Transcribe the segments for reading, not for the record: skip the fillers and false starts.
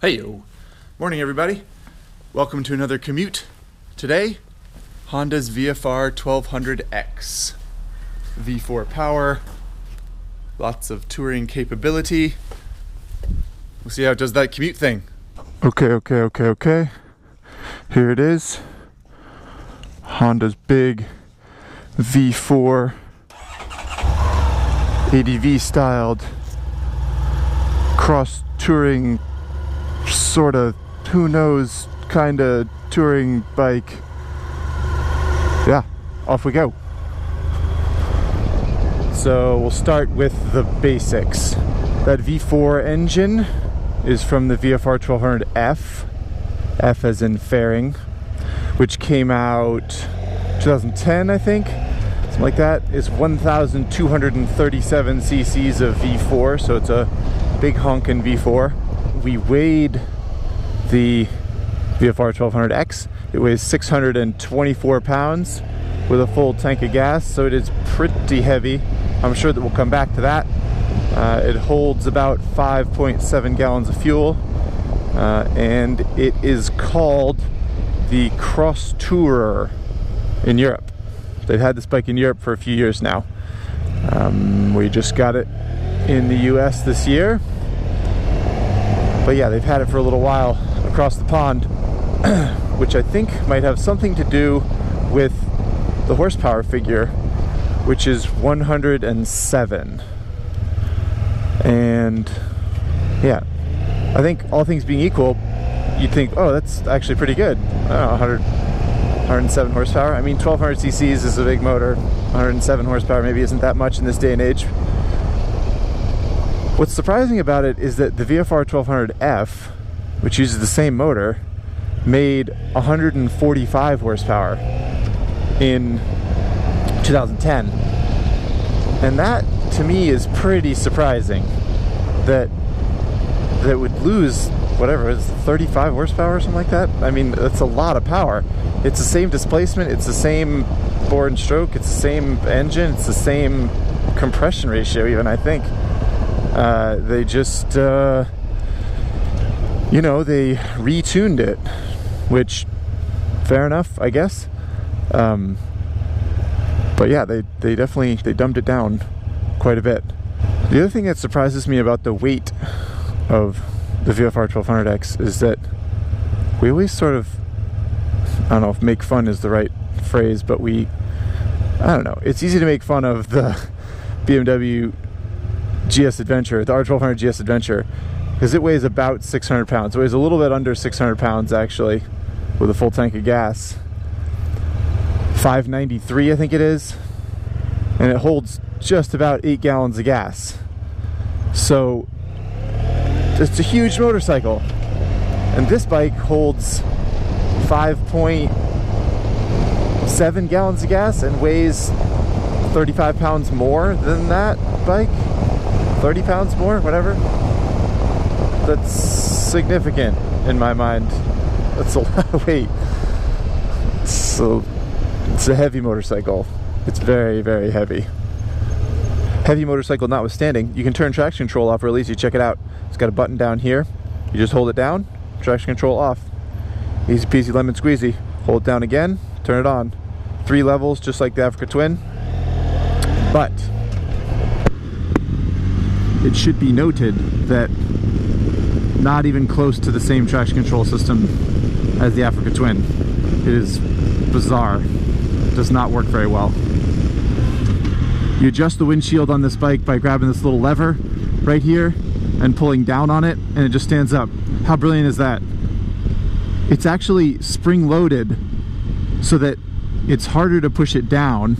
Heyo! Morning everybody. Welcome to another commute. Today, Honda's VFR1200X. V4 power, lots of touring capability. We'll see how it does that commute thing. Okay. Here it is. Honda's big V4 ADV styled cross touring sort of, who knows, kind of touring bike. Yeah, off we go. So we'll start with the basics. That V4 engine is from the VFR1200F, F as in fairing, which came out 2010, I think, something like that. It's 1,237 cc's of V4, so it's a big honkin' V4. We weighed the VFR1200X. It weighs 624 pounds with a full tank of gas, so it is pretty heavy. I'm sure that we'll come back to that. It holds about 5.7 gallons of fuel, and it is called the Cross Tourer in Europe. They've had this bike in Europe for a few years now. We just got it in the US this year. But yeah, they've had it for a little while across the pond, which I think might have something to do with the horsepower figure, which is 107. And yeah, I think all things being equal, you'd think, oh, that's actually pretty good. I don't know, 107 horsepower. I mean, 1200 cc's is a big motor. 107 horsepower maybe isn't that much in this day and age. What's surprising about it is that the VFR1200F, which uses the same motor, made 145 horsepower in 2010. And that, to me, is pretty surprising. That would lose, whatever, it's 35 horsepower or something like that. I mean, that's a lot of power. It's the same displacement, it's the same bore and stroke, it's the same engine, it's the same compression ratio even, I think. They just, they retuned it, which, fair enough, I guess. But yeah, they dumbed it down quite a bit. The other thing that surprises me about the weight of the VFR1200X is that we always sort of, I don't know if make fun is the right phrase, but I don't know, it's easy to make fun of the BMW GS Adventure, the R1200 GS Adventure, because it weighs about 600 pounds. It weighs a little bit under 600 pounds actually, with a full tank of gas. 593 I think it is, and it holds just about 8 gallons of gas. So it's a huge motorcycle, and this bike holds 5.7 gallons of gas and weighs 35 pounds more than that bike. 30 pounds more, whatever. That's significant in my mind. That's a lot of weight. So it's a heavy motorcycle. It's very, very heavy. Heavy motorcycle notwithstanding, you can turn traction control off real easy. Check it out. It's got a button down here. You just hold it down, traction control off. Easy peasy lemon squeezy. Hold it down again, turn it on. 3 levels, just like the Africa Twin. But it should be noted that not even close to the same traction control system as the Africa Twin. It is bizarre. It does not work very well. You adjust the windshield on this bike by grabbing this little lever right here and pulling down on it, and it just stands up. How brilliant is that? It's actually spring-loaded so that it's harder to push it down.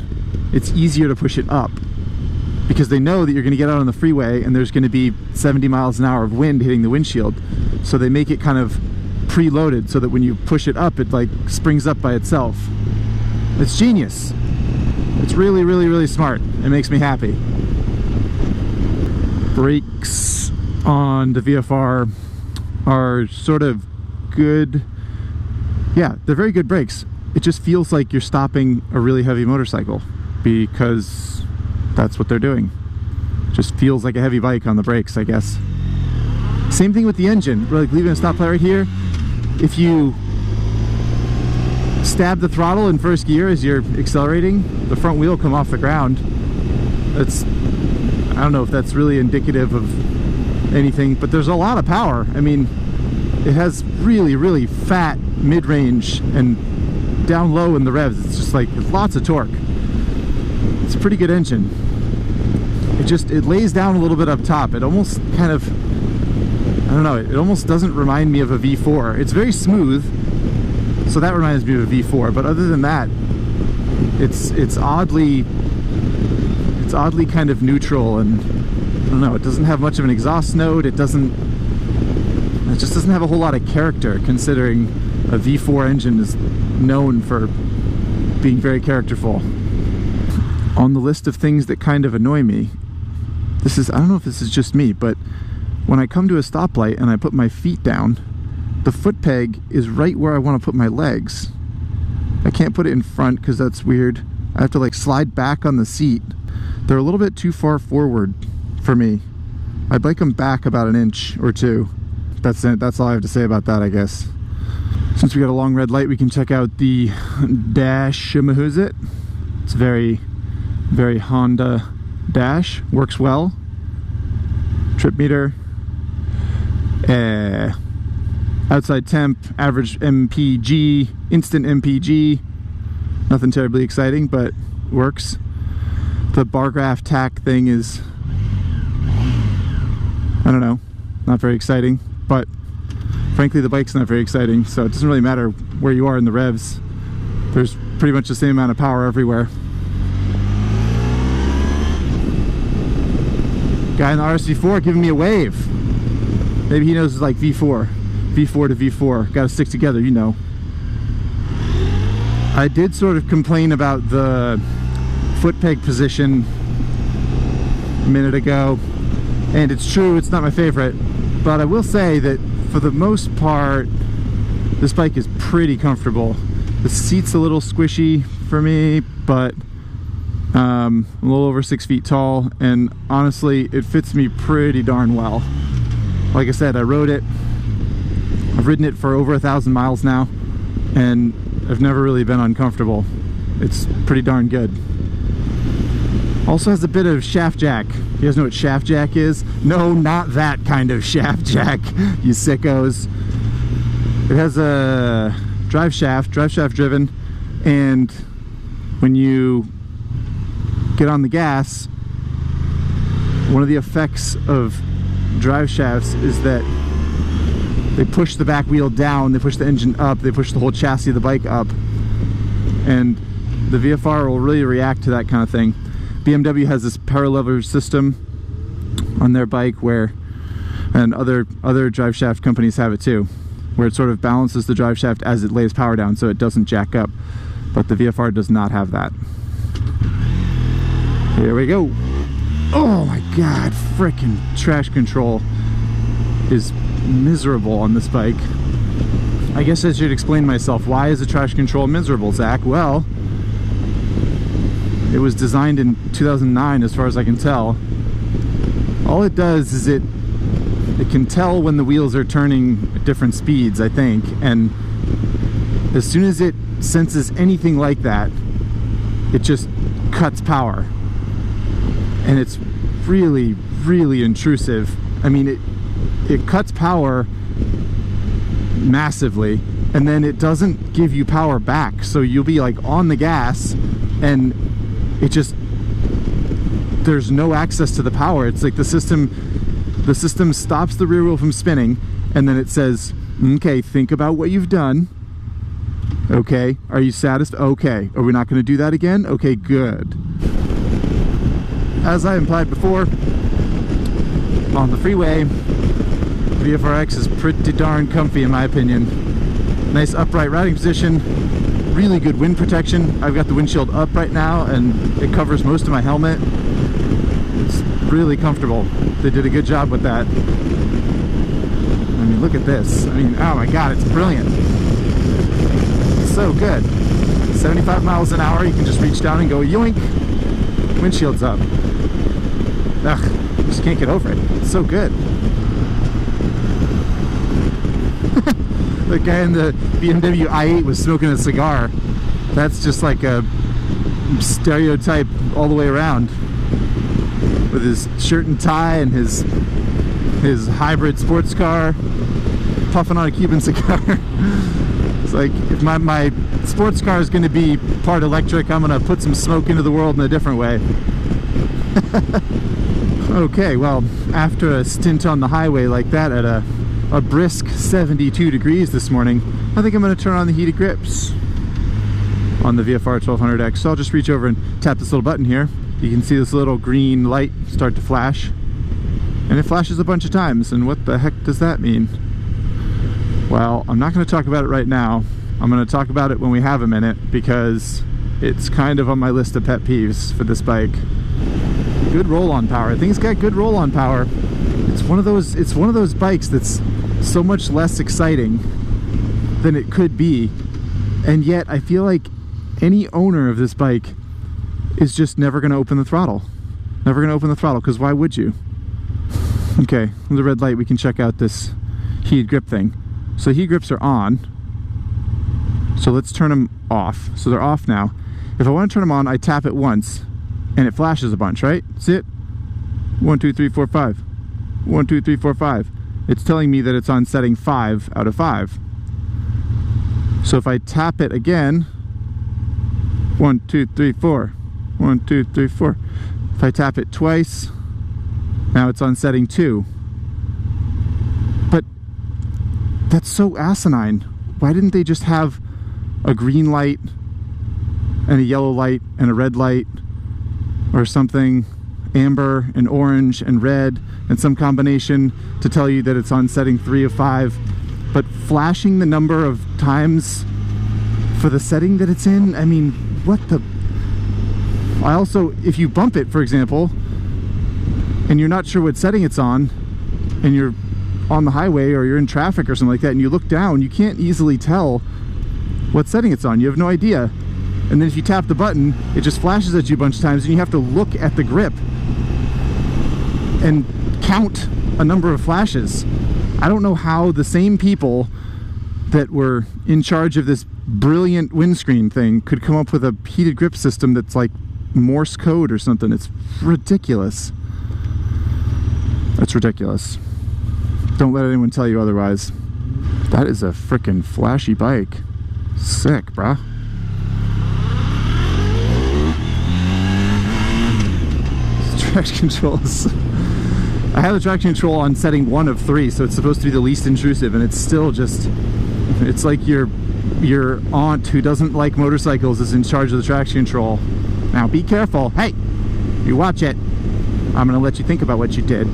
It's easier to push it up, because they know that you're going to get out on the freeway and there's going to be 70 miles an hour of wind hitting the windshield. So they make it kind of pre-loaded so that when you push it up, it like springs up by itself. It's genius. It's really, really, really smart. It makes me happy. Brakes on the VFR are sort of good. Yeah, they're very good brakes. It just feels like you're stopping a really heavy motorcycle, because that's what they're doing. Just feels like a heavy bike on the brakes, I guess. Same thing with the engine. We're like leaving a stoplight right here. If you stab the throttle in first gear as you're accelerating, the front wheel will come off the ground. That's, I don't know if that's really indicative of anything, but there's a lot of power. I mean, it has really, really fat mid-range and down low in the revs. It's just like lots of torque. It's a pretty good engine. It lays down a little bit up top. It almost kind of, I don't know, it almost doesn't remind me of a V4. It's very smooth, so that reminds me of a V4, but other than that, it's oddly kind of neutral, and I don't know, it doesn't have much of an exhaust note. It just doesn't have a whole lot of character, considering a V4 engine is known for being very characterful. On the list of things that kind of annoy me, I don't know if this is just me, but when I come to a stoplight and I put my feet down, the foot peg is right where I want to put my legs. I can't put it in front because that's weird. I have to like slide back on the seat. They're a little bit too far forward for me. I'd like them back about an inch or two. That's it. That's all I have to say about that, I guess. Since we got a long red light, we can check out the dash. It's very, very Honda dash. Works well. Trip meter. Outside temp, average MPG, instant MPG. Nothing terribly exciting, but works. The bar graph tack thing is, I don't know, not very exciting, but frankly the bike's not very exciting, so it doesn't really matter where you are in the revs. There's pretty much the same amount of power everywhere. Guy in the RSV4 giving me a wave. Maybe he knows it's like V4 to V4. Gotta stick together, you know. I did sort of complain about the foot peg position a minute ago, and it's true, it's not my favorite, but I will say that for the most part this bike is pretty comfortable. The seat's a little squishy for me, but I'm a little over 6 feet tall, and honestly it fits me pretty darn well. Like I said, I rode it, I've ridden it for over 1,000 miles now, and I've never really been uncomfortable. It's pretty darn good. Also has a bit of shaft jack. You guys know what shaft jack is? No, not that kind of shaft jack, you sickos. It has a drive shaft driven, and when you get on the gas, one of the effects of drive shafts is that they push the back wheel down, they push the engine up, they push the whole chassis of the bike up, and the VFR will really react to that kind of thing. BMW has this power lever system on their bike where, and other drive shaft companies have it too, where it sort of balances the drive shaft as it lays power down so it doesn't jack up, but the VFR does not have that. Here we go. Oh my god, frickin' traction control is miserable on this bike. I guess I should explain myself. Why is the traction control miserable, Zach? Well, it was designed in 2009 as far as I can tell. All it does is it can tell when the wheels are turning at different speeds, I think, and as soon as it senses anything like that, it just cuts power. And it's really, really intrusive. I mean, it cuts power massively, and then it doesn't give you power back, so you'll be like on the gas and it just, there's no access to the power. It's like the system stops the rear wheel from spinning, and then it says, okay, think about what you've done. Okay, are you satisfied? Okay, are we not going to do that again? Okay, good. As I implied before, on the freeway, VFR-X is pretty darn comfy in my opinion. Nice upright riding position, really good wind protection. I've got the windshield up right now and it covers most of my helmet. It's really comfortable. They did a good job with that. I mean, look at this. I mean, oh my god, it's brilliant. It's so good. 75 miles an hour, you can just reach down and go yoink. Windshield's up. Ugh, just can't get over it. It's so good. The guy in the BMW i8 was smoking a cigar. That's just like a stereotype all the way around. With his shirt and tie and his hybrid sports car, puffing on a Cuban cigar. It's like, if my sports car is going to be part electric, I'm going to put some smoke into the world in a different way. Okay, well, after a stint on the highway like that at a brisk 72 degrees this morning, I think I'm going to turn on the heated grips on the VFR1200X. So I'll just reach over and tap this little button here. You can see this little green light start to flash, and it flashes a bunch of times. And what the heck does that mean? Well, I'm not going to talk about it right now. I'm going to talk about it when we have a minute, because it's kind of on my list of pet peeves for this bike. Good roll-on power. I think it's got good roll-on power. It's one of those bikes that's so much less exciting than it could be, and yet I feel like any owner of this bike is just never going to open the throttle. Never going to open the throttle, because why would you? Okay, with the red light we can check out this heated grip thing. So heat grips are on. So let's turn them off. So they're off now. If I want to turn them on, I tap it once and it flashes a bunch, right? See it? 1, 2, 3, 4, 5. 1, 2, 3, 4, 5. It's telling me that it's on setting 5 out of 5. So if I tap it again, 1, 2, 3, 4. 1, 2, 3, 4. If I tap it twice, now it's on setting 2. But that's so asinine. Why didn't they just have a green light and a yellow light and a red light, or something, amber and orange and red and some combination to tell you that it's on setting 3 of 5? But flashing the number of times for the setting that it's in, I mean, what the... I also, if you bump it, for example, and you're not sure what setting it's on, and you're on the highway or you're in traffic or something like that, and you look down, you can't easily tell what setting it's on. You have no idea. And then if you tap the button, it just flashes at you a bunch of times, and you have to look at the grip and count a number of flashes. I don't know how the same people that were in charge of this brilliant windscreen thing could come up with a heated grip system that's like Morse code or something. It's ridiculous. It's ridiculous. Don't let anyone tell you otherwise. That is a frickin' flashy bike. Sick, bruh. Traction controls. I have the traction control on setting 1 of 3, so it's supposed to be the least intrusive, and it's still just... It's like your aunt who doesn't like motorcycles is in charge of the traction control. Now be careful. Hey, you watch it. I'm gonna let you think about what you did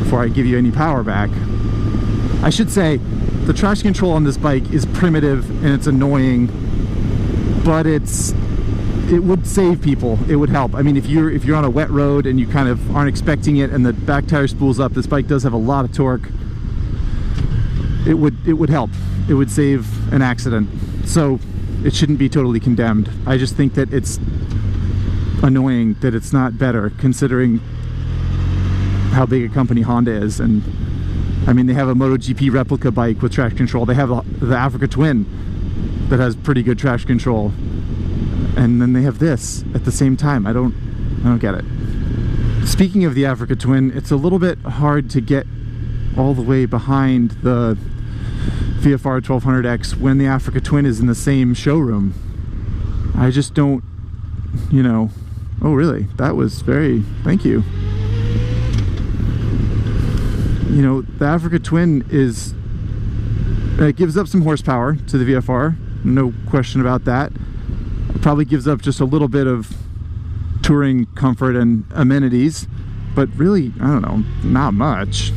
before I give you any power back. I should say the traction control on this bike is primitive and it's annoying, but it would save people. It would help. I mean, if you're on a wet road and you kind of aren't expecting it and the back tire spools up, this bike does have a lot of torque. It would help. It would save an accident. So it shouldn't be totally condemned. I just think that it's annoying that it's not better, considering how big a company Honda is. And I mean, they have a MotoGP replica bike with traction control. They have the Africa Twin that has pretty good traction control, and then they have this at the same time. I don't get it. Speaking of the Africa Twin, it's a little bit hard to get all the way behind the VFR1200X when the Africa Twin is in the same showroom. I just don't, you know. Oh really? That was very, thank you. You know, the Africa Twin is, it gives up some horsepower to the VFR, no question about that. It probably gives up just a little bit of touring comfort and amenities, but really, I don't know, not much.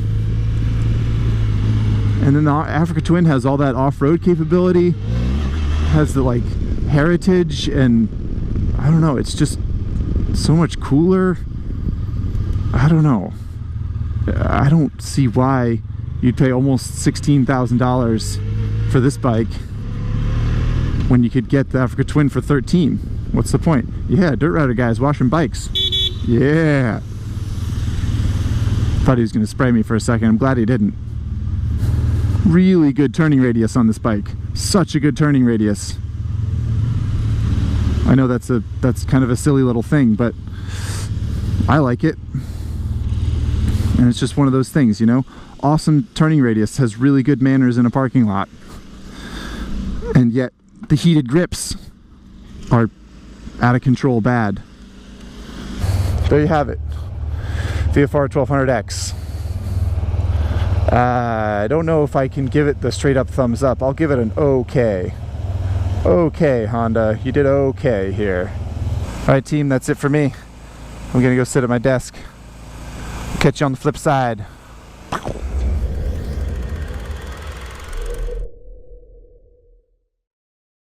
And then the Africa Twin has all that off-road capability, has the like heritage, and I don't know, it's just so much cooler. I don't know. I don't see why you'd pay almost $16,000 for this bike when you could get the Africa Twin for $13,000. What's the point? Yeah, dirt rider guys washing bikes. Yeah. Thought he was gonna spray me for a second. I'm glad he didn't. Really good turning radius on this bike. Such a good turning radius. I know that's kind of a silly little thing, but I like it. And it's just one of those things, you know? Awesome turning radius, has really good manners in a parking lot. And yet the heated grips are out of control bad. There you have it. VFR1200X. I don't know if I can give it the straight up thumbs up. I'll give it an okay. Okay, Honda, you did okay here. Alright team, that's it for me. I'm gonna go sit at my desk. Catch you on the flip side.